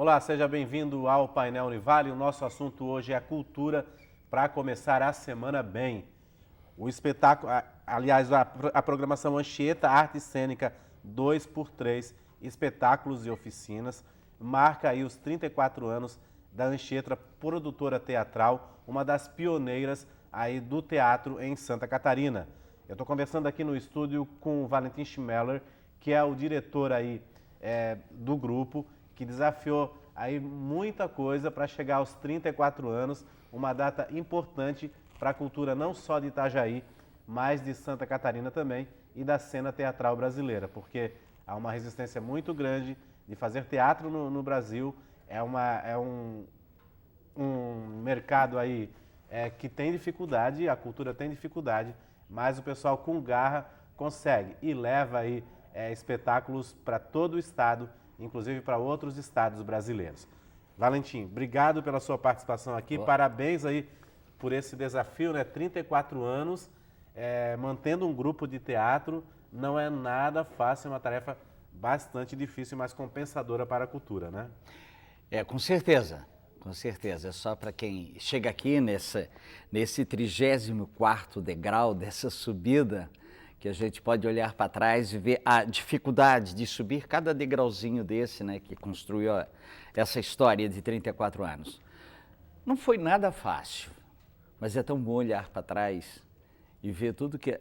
Olá, seja bem-vindo ao Painel Univale. O nosso assunto hoje é a cultura para começar a semana bem. O espetáculo, aliás, a programação Anchieta Arte Cênica 2x3, espetáculos e oficinas, marca aí os 34 anos da Anchieta, produtora teatral, uma das pioneiras aí do teatro em Santa Catarina. Eu estou conversando aqui no estúdio com o Valentim Schmeller, que é o diretor aí do grupo, que desafiou aí muita coisa para chegar aos 34 anos, uma data importante para a cultura não só de Itajaí, mas de Santa Catarina também e da cena teatral brasileira, porque há uma resistência muito grande de fazer teatro no Brasil, é um mercado aí que tem dificuldade, a cultura tem dificuldade, mas o pessoal com garra consegue e leva aí espetáculos para todo o estado, inclusive para outros estados brasileiros. Valentim, obrigado pela sua participação aqui, parabéns aí por esse desafio, né? 34 anos, mantendo um grupo de teatro, não é nada fácil, é uma tarefa bastante difícil, mas compensadora para a cultura, né? Com certeza, com certeza. É só para quem chega aqui nesse 34º degrau dessa subida, que a gente pode olhar para trás e ver a dificuldade de subir cada degrauzinho desse, né, que construiu essa história de 34 anos. Não foi nada fácil, mas é tão bom olhar para trás e ver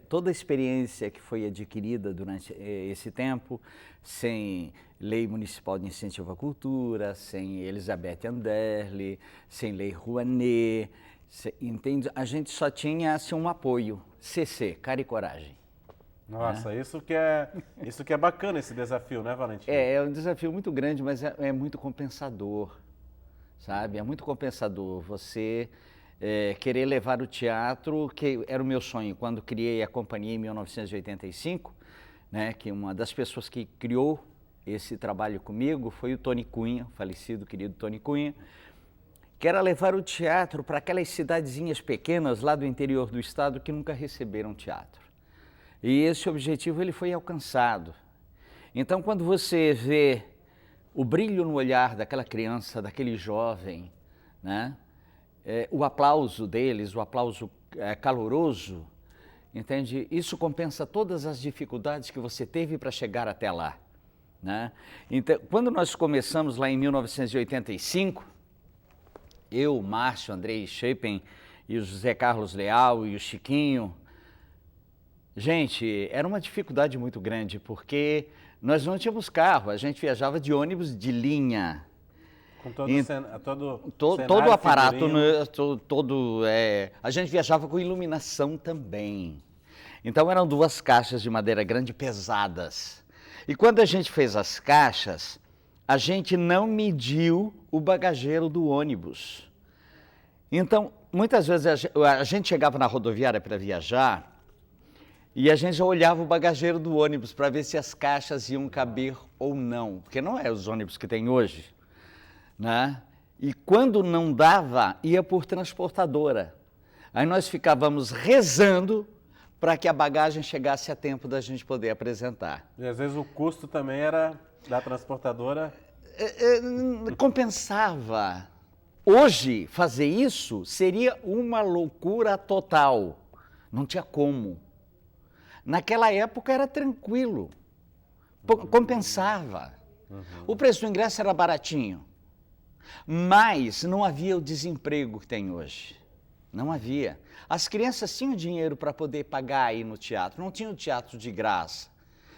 toda a experiência que foi adquirida durante esse tempo, sem Lei Municipal de Incentivo à Cultura, sem Elizabeth Anderle, sem Lei Rouanet, entende? A gente só tinha assim, um apoio, CC, Cara e Coragem. Nossa, isso que é bacana, esse desafio, né, Valentim? É um desafio muito grande, mas é muito compensador, sabe? É muito compensador você querer levar o teatro, que era o meu sonho quando criei a companhia em 1985, né? Que uma das pessoas que criou esse trabalho comigo foi o Tony Cunha, o falecido querido Tony Cunha, que era levar o teatro para aquelas cidadezinhas pequenas lá do interior do estado que nunca receberam teatro. E esse objetivo ele foi alcançado. Então, quando você vê o brilho no olhar daquela criança, daquele jovem, né? O aplauso deles, o aplauso caloroso, entende? Isso compensa todas as dificuldades que você teve para chegar até lá, né? Então, quando nós começamos lá em 1985, eu, o Márcio, Andrei Scheipen e o José Carlos Leal e o Chiquinho, gente, era uma dificuldade muito grande, porque nós não tínhamos carro, a gente viajava de ônibus de linha. Com todo o aparato, a gente viajava com iluminação também. Então eram 2 caixas de madeira grande pesadas. E quando a gente fez as caixas, a gente não mediu o bagageiro do ônibus. Então, muitas vezes a gente chegava na rodoviária para viajar, e a gente já olhava o bagageiro do ônibus para ver se as caixas iam caber ou não, porque não é os ônibus que tem hoje, né? E quando não dava, ia por transportadora. Aí nós ficávamos rezando para que a bagagem chegasse a tempo da gente poder apresentar. E às vezes o custo também era da transportadora? Compensava. Hoje, fazer isso seria uma loucura total. Não tinha como. Naquela época era tranquilo, compensava. O preço do ingresso era baratinho, mas não havia o desemprego que tem hoje. Não havia. As crianças tinham dinheiro para poder pagar aí no teatro, não tinham teatro de graça.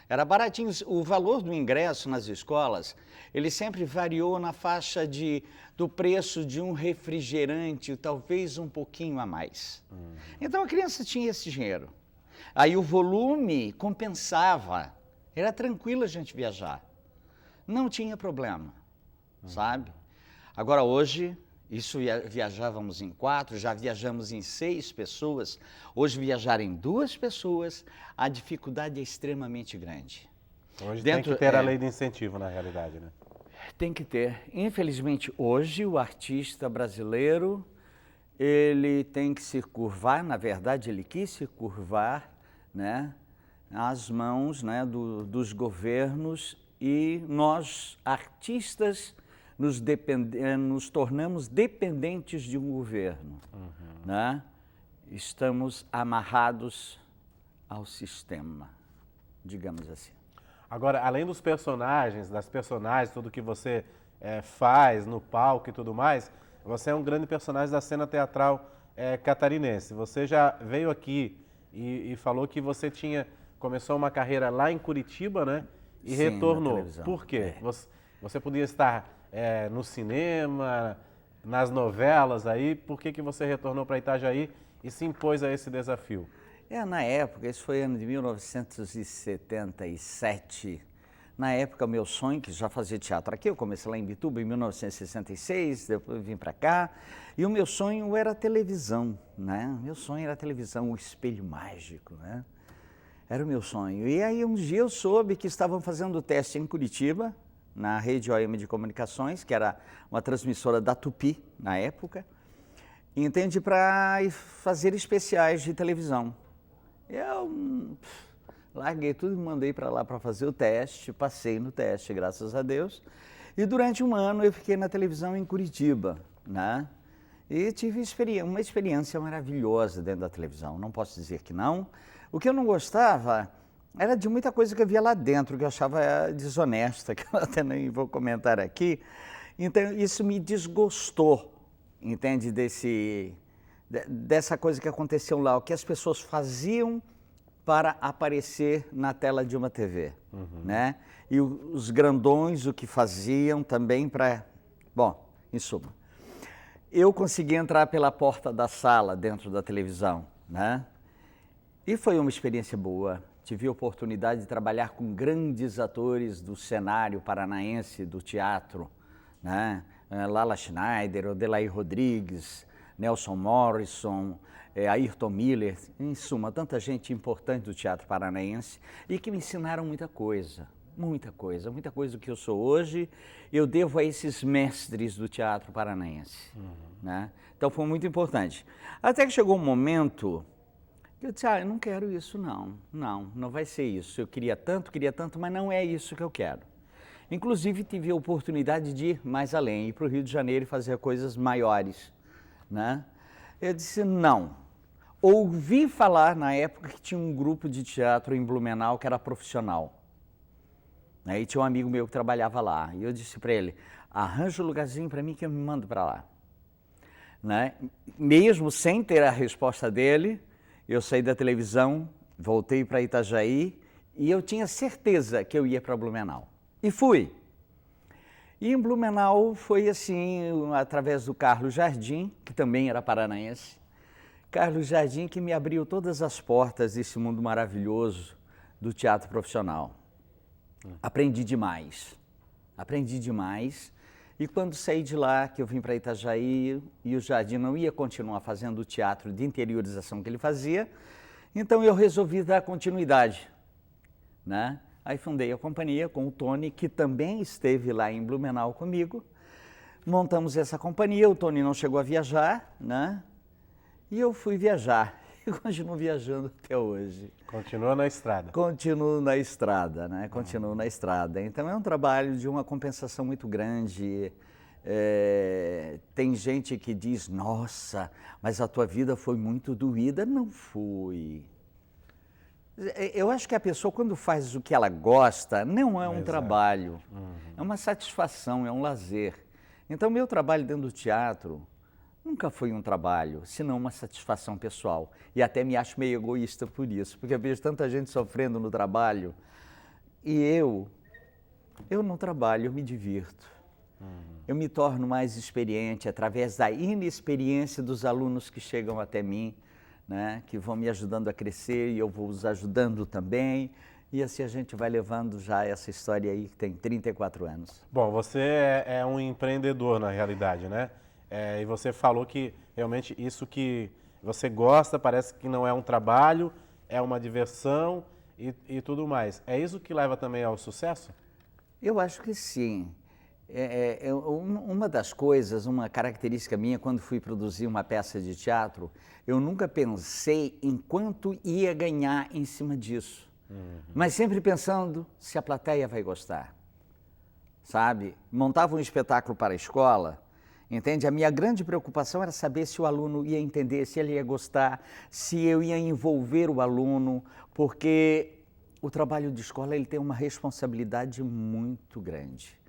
Era baratinho. O valor do ingresso nas escolas, ele sempre variou na faixa do preço de um refrigerante, talvez um pouquinho a mais. Então a criança tinha esse dinheiro. Aí o volume compensava, era tranquilo a gente viajar, não tinha problema, sabe? Agora hoje, viajávamos em 4, já viajamos em 6 pessoas, hoje viajar em 2 pessoas, a dificuldade é extremamente grande. Hoje tem que ter a lei de incentivo na realidade, né? Tem que ter. Infelizmente hoje o artista brasileiro, ele tem que se curvar, na verdade ele quis se curvar, né, às mãos, né, dos governos, e nós, artistas, nos tornamos dependentes de um governo, né? Estamos amarrados ao sistema, digamos assim. Agora, além dos personagens, das personagens, tudo que você faz no palco e tudo mais, você é um grande personagem da cena teatral catarinense. Você já veio aqui e falou que você começou uma carreira lá em Curitiba, né? E Sim, retornou. Por quê? Você podia estar no cinema, nas novelas aí, por que você retornou para Itajaí e se impôs a esse desafio? Na época, isso foi ano de 1977, na época meu sonho, que já fazia teatro aqui, eu comecei lá em Bituba em 1966, depois vim para cá, e o meu sonho era a televisão, né? Meu sonho era a televisão, o espelho mágico, né? Era o meu sonho. E aí um dia eu soube que estavam fazendo o teste em Curitiba, na Rede OM de Comunicações, que era uma transmissora da Tupi na época, entende, para fazer especiais de televisão. Eu larguei tudo e mandei para lá para fazer o teste, passei no teste, graças a Deus. E durante um ano eu fiquei na televisão em Curitiba, né? E tive uma experiência maravilhosa dentro da televisão, não posso dizer que não. O que eu não gostava era de muita coisa que eu via lá dentro, que eu achava desonesta, que eu até nem vou comentar aqui. Então isso me desgostou, entende, dessa coisa que aconteceu lá, o que as pessoas faziam para aparecer na tela de uma TV, né? E os grandões, o que faziam também para... Bom, em suma, eu consegui entrar pela porta da sala dentro da televisão, né? E foi uma experiência boa. Tive a oportunidade de trabalhar com grandes atores do cenário paranaense, do teatro, né? Lala Schneider, Odelair Rodrigues, Nelson Morrison, Ayrton Miller, em suma, tanta gente importante do teatro paranaense e que me ensinaram muita coisa do que eu sou hoje, eu devo a esses mestres do teatro paranaense, né? Então foi muito importante. Até que chegou um momento que eu disse, eu não quero isso não vai ser isso, eu queria tanto, mas não é isso que eu quero. Inclusive tive a oportunidade de ir mais além, ir para o Rio de Janeiro e fazer coisas maiores, né? Eu disse não. Ouvi falar na época que tinha um grupo de teatro em Blumenau que era profissional. Aí tinha um amigo meu que trabalhava lá. E eu disse para ele, arranja um lugarzinho para mim que eu me mando para lá. Né? Mesmo sem ter a resposta dele, eu saí da televisão, voltei para Itajaí e eu tinha certeza que eu ia para Blumenau. E fui. E em Blumenau foi assim, através do Carlos Jardim, que também era paranaense. Carlos Jardim que me abriu todas as portas desse mundo maravilhoso do teatro profissional. Aprendi demais. E quando saí de lá, que eu vim para Itajaí, e o Jardim não ia continuar fazendo o teatro de interiorização que ele fazia, então eu resolvi dar continuidade, né? Aí fundei a companhia com o Tony, que também esteve lá em Blumenau comigo. Montamos essa companhia, o Tony não chegou a viajar, né? E eu fui viajar e continuo viajando até hoje. Continua na estrada. Continuo na estrada, né? Continuo na estrada. Então é um trabalho de uma compensação muito grande. Tem gente que diz, nossa, mas a tua vida foi muito doída. Não foi. Eu acho que a pessoa, quando faz o que ela gosta, não é um trabalho. É uma satisfação, é um lazer. Então, meu trabalho dentro do teatro nunca foi um trabalho, senão uma satisfação pessoal. E até me acho meio egoísta por isso, porque eu vejo tanta gente sofrendo no trabalho e eu não trabalho, eu me divirto. Eu me torno mais experiente através da inexperiência dos alunos que chegam até mim, né, que vão me ajudando a crescer e eu vou os ajudando também. E assim a gente vai levando já essa história aí que tem 34 anos. Bom, você é um empreendedor na realidade, né? E você falou que realmente isso que você gosta parece que não é um trabalho, é uma diversão e tudo mais. É isso que leva também ao sucesso? Eu acho que sim. Uma das coisas, uma característica minha, quando fui produzir uma peça de teatro, eu nunca pensei em quanto ia ganhar em cima disso. Mas sempre pensando se a plateia vai gostar. sabe? Montava um espetáculo para a escola, entende? A minha grande preocupação era saber se o aluno ia entender, se ele ia gostar, se eu ia envolver o aluno, porque o trabalho de escola ele tem uma responsabilidade muito grande.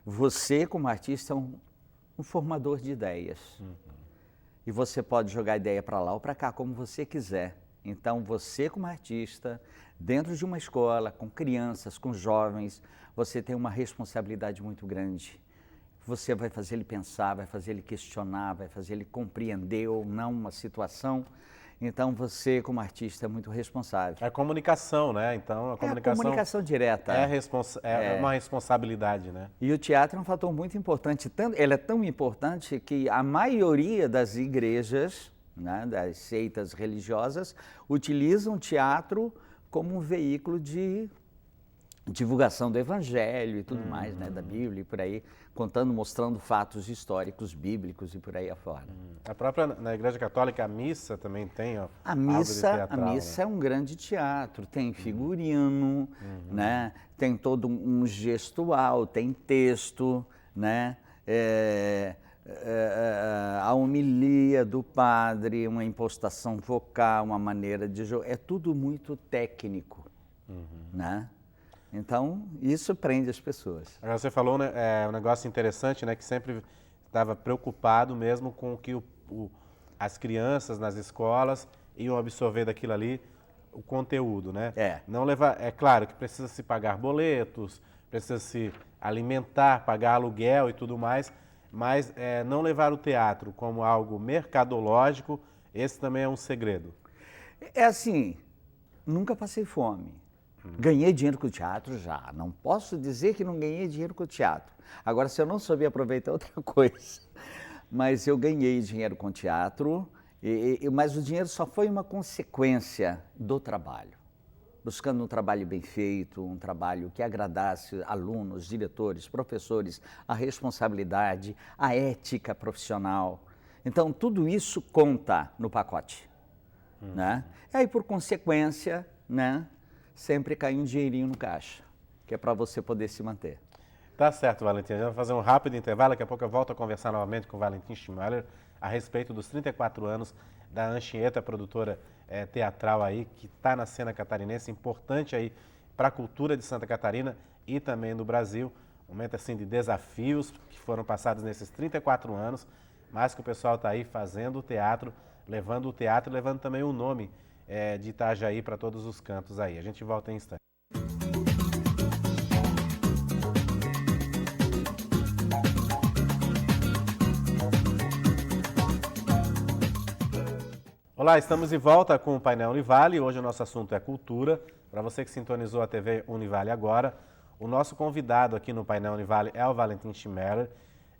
Você, como artista, é um formador de ideias. E você pode jogar a ideia para lá ou para cá, como você quiser. Então, você como artista, dentro de uma escola, com crianças, com jovens, você tem uma responsabilidade muito grande. Você vai fazer ele pensar, vai fazer ele questionar, vai fazer ele compreender ou não uma situação. Então, você como artista é muito responsável. É comunicação, né? Então, a comunicação direta. É uma responsabilidade, né? E o teatro é um fator muito importante. Ele é tão importante que a maioria das igrejas, né, das seitas religiosas, utilizam o teatro como um veículo de divulgação do evangelho e tudo mais, né, da Bíblia e por aí, mostrando fatos históricos bíblicos e por aí afora. A própria, na Igreja Católica, a missa também tem, ó, a missa né? É um grande teatro, tem figurino, né, tem todo um gestual, tem texto, né, a homilia do padre, uma impostação vocal, uma maneira de jogar, é tudo muito técnico, né? Então, isso prende as pessoas. Agora você falou, né, um negócio interessante, né, que sempre estava preocupado mesmo com o que as crianças nas escolas iam absorver daquilo ali, o conteúdo, né? Não levar, é claro que precisa se pagar boletos, precisa se alimentar, pagar aluguel e tudo mais, mas não levar o teatro como algo mercadológico, esse também é um segredo. É assim, nunca passei fome. Ganhei dinheiro com o teatro já. Não posso dizer que não ganhei dinheiro com o teatro. Agora, se eu não souber aproveitar, outra coisa. Mas eu ganhei dinheiro com o teatro, mas o dinheiro só foi uma consequência do trabalho. Buscando um trabalho bem feito, um trabalho que agradasse alunos, diretores, professores, a responsabilidade, a ética profissional. Então, tudo isso conta no pacote. Né? E aí, por consequência, né? Sempre cai um dinheirinho no caixa, que é para você poder se manter. Tá certo, Valentim. A gente vai fazer um rápido intervalo, daqui a pouco eu volto a conversar novamente com o Valentim Schmeller a respeito dos 34 anos da Anchieta, produtora teatral aí, que está na cena catarinense, importante aí para a cultura de Santa Catarina e também do Brasil. Um momento assim de desafios que foram passados nesses 34 anos, mas que o pessoal está aí fazendo o teatro, levando também o nome de Itajaí para todos os cantos aí. A gente volta em instante. Olá, estamos de volta com o painel Univale. Hoje o nosso assunto é cultura. Para você que sintonizou a TV Univale agora, o nosso convidado aqui no painel Univale é o Valentim Schmeller,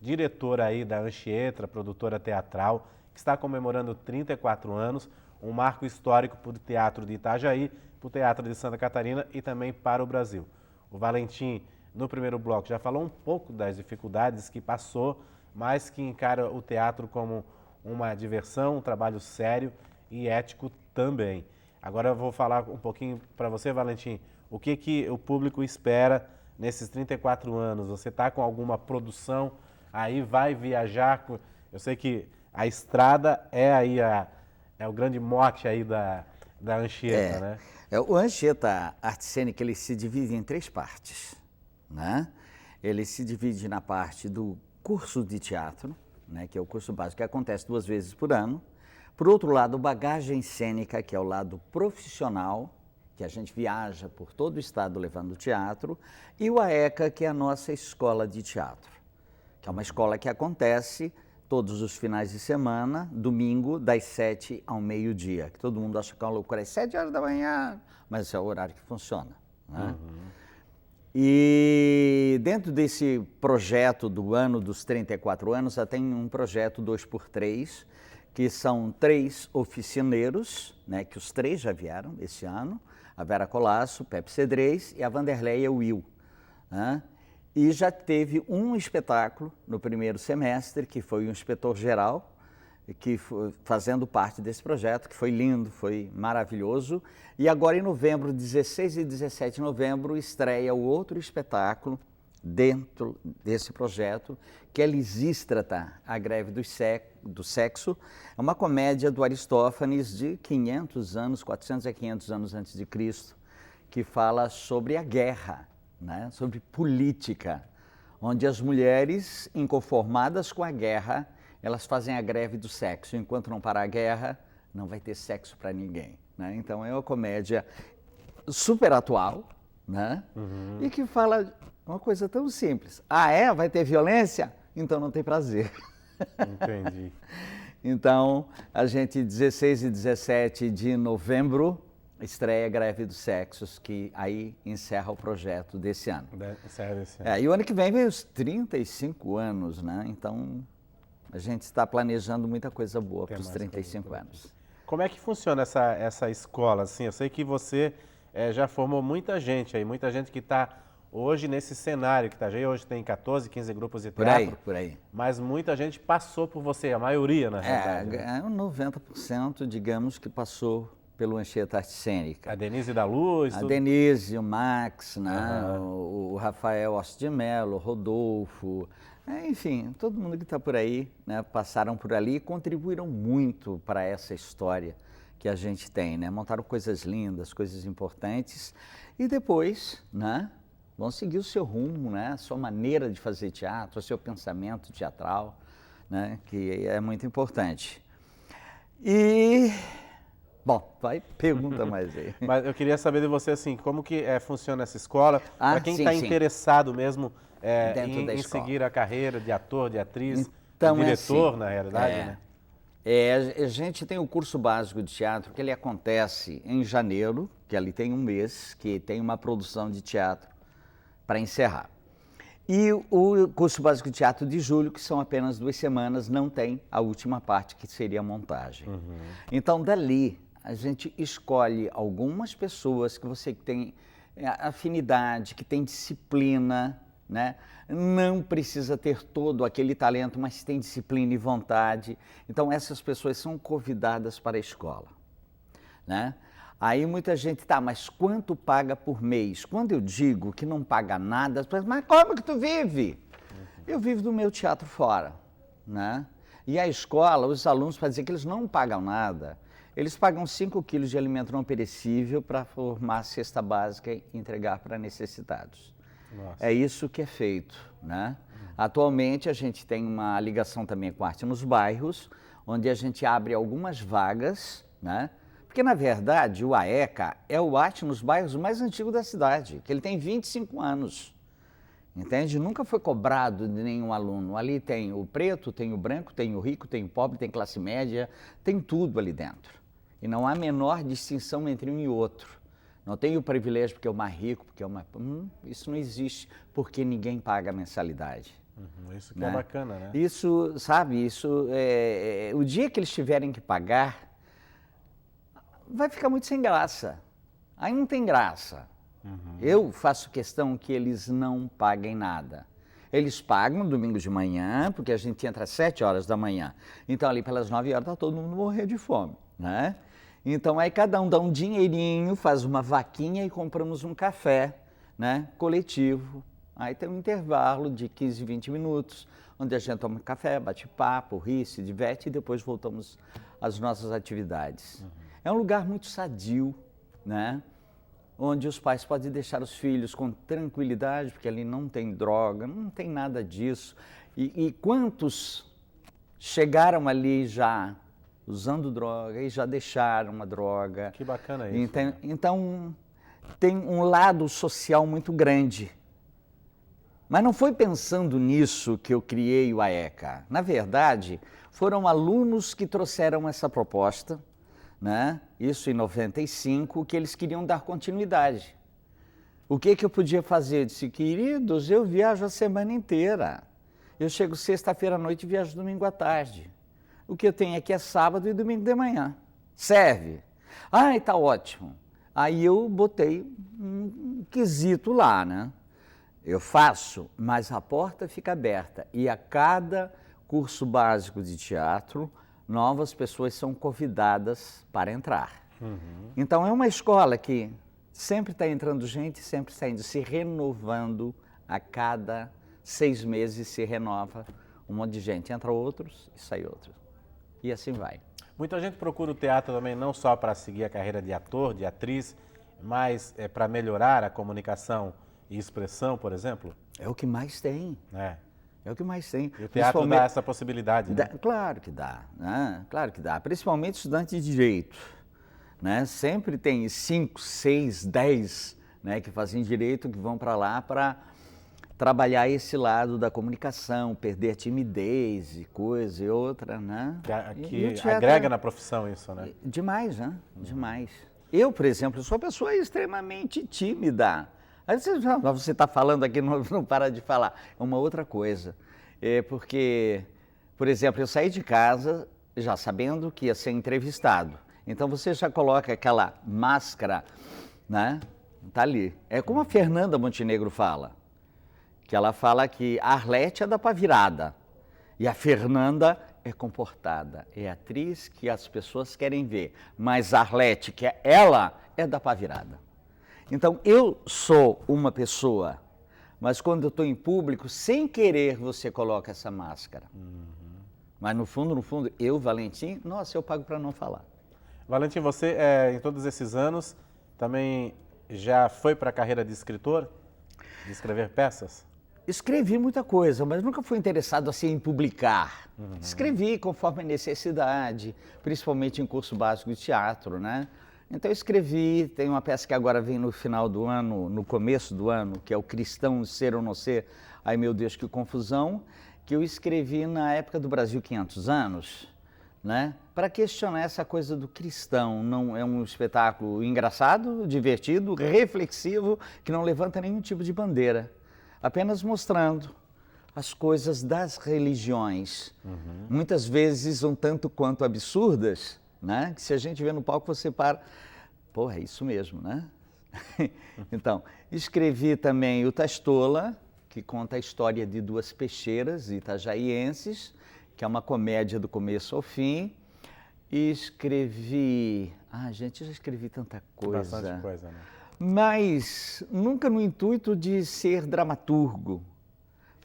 diretor aí da Anchieta, produtora teatral, que está comemorando 34 anos, um marco histórico para o teatro de Itajaí, para o teatro de Santa Catarina e também para o Brasil. O Valentim, no primeiro bloco, já falou um pouco das dificuldades que passou, mas que encara o teatro como uma diversão, um trabalho sério e ético também. Agora eu vou falar um pouquinho para você, Valentim, o que o público espera nesses 34 anos. Você está com alguma produção aí, vai viajar? Eu sei que a estrada é aí o grande mote aí da Anchieta, né? O Anchieta Arte Cênica, ele se divide em 3 partes, né? Ele se divide na parte do curso de teatro, né, que é o curso básico, que acontece 2 vezes por ano. Por outro lado, bagagem cênica, que é o lado profissional, que a gente viaja por todo o estado levando teatro. E o AECA, que é a nossa escola de teatro, que é uma escola que acontece todos os finais de semana, domingo, das 7 ao meio-dia. Que todo mundo acha que é uma loucura, às 7 horas da manhã, mas esse é o horário que funciona, né? E dentro desse projeto do ano dos 34 anos, já tem um projeto 2x3, que são 3 oficineiros, né, que os 3 já vieram esse ano, a Vera Colasso, Pepe Cedrez e a Vanderleia Will, né? E já teve um espetáculo no primeiro semestre, que foi um inspetor geral, que foi fazendo parte desse projeto, que foi lindo, foi maravilhoso. E agora em novembro, 16 e 17 de novembro, estreia o outro espetáculo dentro desse projeto, que é Lisístrata, a greve do sexo. É uma comédia do Aristófanes de 500 anos, 400 a 500 anos antes de Cristo, que fala sobre a guerra, né? Sobre política, onde as mulheres, inconformadas com a guerra, elas fazem a greve do sexo. Enquanto não parar a guerra, não vai ter sexo para ninguém, né? Então é uma comédia super atual, né? E que fala uma coisa tão simples. Ah, é? Vai ter violência? Então não tem prazer. Entendi. Então, a gente, 16 e 17 de novembro, estreia a Greve dos Sexos, que aí encerra o projeto desse ano. Encerra desse ano. E o ano que vem os 35 anos, né? Então, a gente está planejando muita coisa boa para os 35 anos. Como é que funciona essa escola? Assim, eu sei que você já formou muita gente aí, muita gente que está hoje nesse cenário que está aí. Hoje tem 14, 15 grupos de teatro. Por aí. Mas muita gente passou por você, a maioria, na realidade. É 90%, digamos, que passou pelo Anchieta Arte Cênica. A Denise da Luz. A Denise, o Max, né? O Rafael Ossi de Mello, o Rodolfo, enfim, todo mundo que está por aí, né? Passaram por ali e contribuíram muito para essa história que a gente tem, né? Montaram coisas lindas, coisas importantes e depois, né? Vão seguir o seu rumo, né? A sua maneira de fazer teatro, o seu pensamento teatral, né? Que é muito importante. E, bom, pergunta mais aí. Mas eu queria saber de você, assim, como que funciona essa escola, para quem está interessado mesmo em seguir a carreira de ator, de atriz, então, de diretor, na realidade, né? A gente tem o curso básico de teatro, que ele acontece em janeiro, que ali tem um mês, que tem uma produção de teatro para encerrar. E o curso básico de teatro de julho, que são apenas 2 semanas, não tem a última parte, que seria a montagem. Então, dali, a gente escolhe algumas pessoas que você tem afinidade, que tem disciplina, né? Não precisa ter todo aquele talento, mas tem disciplina e vontade. Então, essas pessoas são convidadas para a escola, né? Aí muita gente, mas quanto paga por mês? Quando eu digo que não paga nada, as pessoas, mas como que tu vive? Eu vivo do meu teatro fora, né? E a escola, os alunos, para dizer que eles não pagam nada, eles pagam 5 quilos de alimento não perecível para formar a cesta básica e entregar para necessitados. Nossa. É isso que é feito, né? Atualmente a gente tem uma ligação também com Arte nos Bairros, onde a gente abre algumas vagas, né? Porque, na verdade, o AECA é o Arte nos Bairros mais antigo da cidade, que ele tem 25 anos, entende? Nunca foi cobrado de nenhum aluno. Ali tem o preto, tem o branco, tem o rico, tem o pobre, tem classe média, tem tudo ali dentro. E não há a menor distinção entre um e outro. Não tem o privilégio porque é o mais rico, porque é o mais... isso não existe, porque ninguém paga a mensalidade. Isso que é bacana, né? Isso, sabe, o dia que eles tiverem que pagar, vai ficar muito sem graça. Aí não tem graça. Eu faço questão que eles não paguem nada. Eles pagam no domingo de manhã, porque a gente entra às 7 horas da manhã. Então, ali pelas 9 horas, está todo mundo morrendo de fome, né? Então, aí cada um dá um dinheirinho, faz uma vaquinha e compramos um café, né, coletivo. Aí tem um intervalo de 15, 20 minutos, onde a gente toma café, bate papo, ri, se diverte e depois voltamos às nossas atividades. É um lugar muito sadio, né, onde os pais podem deixar os filhos com tranquilidade, porque ali não tem droga, não tem nada disso. E quantos chegaram ali já usando droga e já deixaram a droga? Que bacana isso. Então, tem um lado social muito grande. Mas não foi pensando nisso que eu criei o AECA. Na verdade, foram alunos que trouxeram essa proposta, né? Isso em 95, que eles queriam dar continuidade. O que eu podia fazer? Eu disse, queridos, eu viajo a semana inteira. Eu chego sexta-feira à noite e viajo domingo à tarde. O que eu tenho aqui é sábado e domingo de manhã. Serve? Ai, tá ótimo. Aí eu botei um quesito lá, né? Eu faço, mas a porta fica aberta. E a cada curso básico de teatro, novas pessoas são convidadas para entrar. Então é uma escola que sempre está entrando gente, sempre está indo se renovando A cada 6 meses se renova um monte de gente. Entra outros e sai outros. E assim vai. Muita gente procura o teatro também não só para seguir a carreira de ator, de atriz, mas para melhorar a comunicação e expressão, por exemplo? É o que mais tem. É o que mais tem. E o teatro dá essa possibilidade, né? Claro que dá, né? Claro que dá. Principalmente estudantes de direito, né? Sempre tem 5, 6, 10, né, que fazem direito, que vão para lá para trabalhar esse lado da comunicação, perder a timidez e coisa e outra, né? Que agrega na profissão isso, né? Demais, né? Demais. Eu, por exemplo, sou uma pessoa extremamente tímida. Aí você está falando aqui, não para de falar. É uma outra coisa. É porque, por exemplo, eu saí de casa já sabendo que ia ser entrevistado. Então você já coloca aquela máscara, né? Tá ali. É como a Fernanda Montenegro fala. Que ela fala que a Arlete é da pá virada. E a Fernanda é comportada. É atriz que as pessoas querem ver. Mas a Arlete, que é ela, é da pá virada. Então, eu sou uma pessoa, mas quando eu estou em público, sem querer, você coloca essa máscara. Mas no fundo, eu, Valentim, nossa, eu pago para não falar. Valentim, você, em todos esses anos, também já foi para a carreira de escritor? De escrever peças? Escrevi muita coisa, mas nunca fui interessado assim em publicar. Escrevi conforme a necessidade, principalmente em curso básico de teatro, né? Então eu escrevi, tem uma peça que agora vem no final do ano, no começo do ano, que é o Cristão, Ser ou Não Ser, ai meu Deus, que confusão, que eu escrevi na época do Brasil 500 anos, né? Para questionar essa coisa do cristão. Não é um espetáculo engraçado, divertido, reflexivo, que não levanta nenhum tipo de bandeira, apenas mostrando as coisas das religiões, muitas vezes um tanto quanto absurdas, né? Que se a gente vê no palco, você para, pô, é isso mesmo, né? Então, escrevi também o Tastola, que conta a história de 2 peixeiras itajaienses, que é uma comédia do começo ao fim. E escrevi, gente, já escrevi tanta coisa. Bastante coisa, né? Mas nunca no intuito de ser dramaturgo,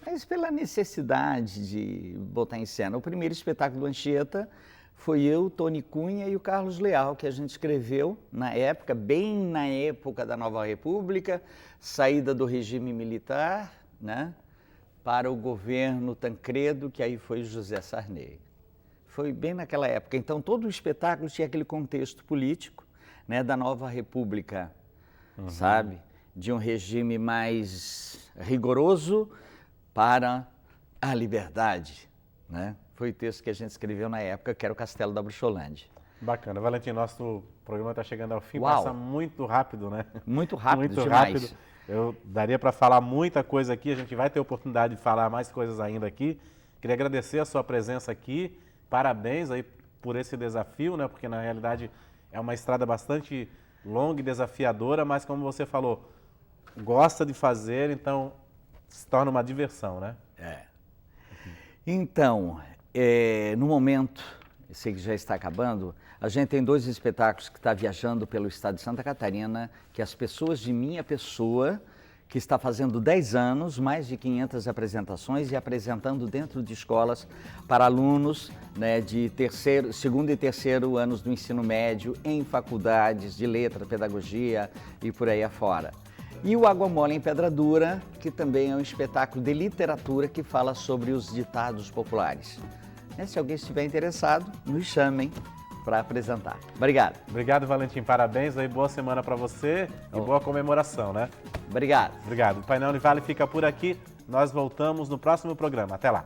mas pela necessidade de botar em cena. O primeiro espetáculo do Anchieta foi eu, Tony Cunha e o Carlos Leal, que a gente escreveu na época, bem na época da Nova República, saída do regime militar, né, para o governo Tancredo, que aí foi José Sarney. Foi bem naquela época. Então, todo o espetáculo tinha aquele contexto político, né, da Nova República, sabe? De um regime mais rigoroso para a liberdade, né? Foi o texto que a gente escreveu na época, que era o Castelo da Bruxolândia. Bacana. Valentim, nosso programa está chegando ao fim. Uau. Passa muito rápido, né? Muito rápido, muito demais. Rápido. Eu daria para falar muita coisa aqui, a gente vai ter oportunidade de falar mais coisas ainda aqui. Queria agradecer a sua presença aqui, parabéns aí por esse desafio, né? Porque na realidade é uma estrada bastante longa e desafiadora, mas como você falou, gosta de fazer, então se torna uma diversão, né? Então, no momento, eu sei que já está acabando, a gente tem 2 espetáculos que está viajando pelo estado de Santa Catarina, que As Pessoas de Minha Pessoa, que está fazendo 10 anos, mais de 500 apresentações e apresentando dentro de escolas para alunos, né, de segundo e terceiro anos do ensino médio, em faculdades de letra, pedagogia e por aí afora. E o Água Mole em Pedra Dura, que também é um espetáculo de literatura que fala sobre os ditados populares. Se alguém estiver interessado, nos chamem para apresentar. Obrigado. Obrigado, Valentim. Parabéns aí, boa semana para você e boa comemoração, né? Obrigado. Obrigado. O Painel Univale fica por aqui. Nós voltamos no próximo programa. Até lá.